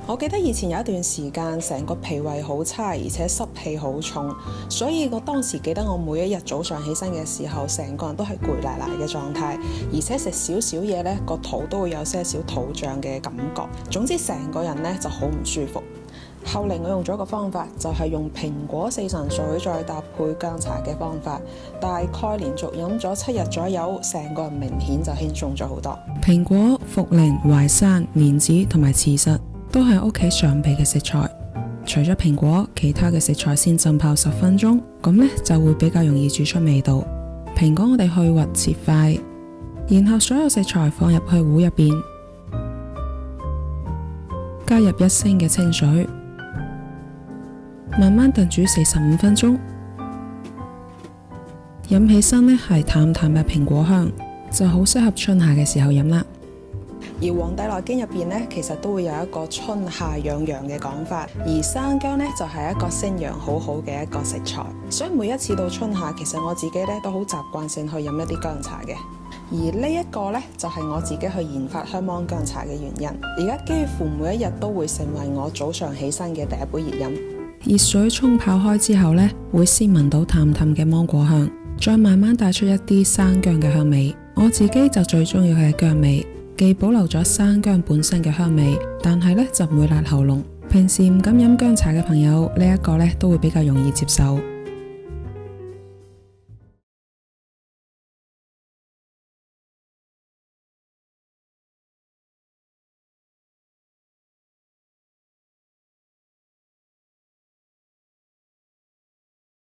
我記得以前有一段時間，成個脾胃好差，而且濕氣好重，所以我當時記得我每一日早上起身嘅時候，成個人都係攰賴賴嘅狀態，而且食少少嘢呢，個肚都會有些少肚脹嘅感覺。總之成個人呢就好唔舒服。後嚟我用咗個方法，就係用蘋果4神水再搭配薑茶嘅方法，大概連續飲咗7日左右，成個人明顯就輕鬆咗好多。蘋果、茯苓、淮山、蓮子同埋茨實都係屋企常備嘅食材。除咗蘋果，其他嘅食材先浸泡10分鐘，咁呢就會比較容易煮出味道。蘋果我哋去核切塊，然後所有食材放入去壺入邊，加入1升嘅清水，慢慢燉煮45分鐘。飲起身呢係淡淡嘅蘋果香，就好適合春夏嘅時候飲啦。而《黃帝內經》入邊呢，其實都會有一個春夏養陽嘅講法，而生薑呢，就係一個升陽好好嘅一個食材，所以每一次到春夏，其實我自己呢都好習慣性去飲一啲薑茶嘅。而呢一個呢，就係我自己去研發香芒薑茶嘅原因。而家幾乎每一日都會成為我早上起身嘅第一杯熱飲。熱水沖泡開之後呢，會先聞到淡淡嘅芒果香，再慢慢帶出一啲生薑嘅香味。我自己就最中意佢嘅薑味，既保留咗生薑本身嘅香味，但係呢就唔會辣喉嚨。平時唔敢飲薑茶嘅朋友，呢一個呢都會比較容易接受。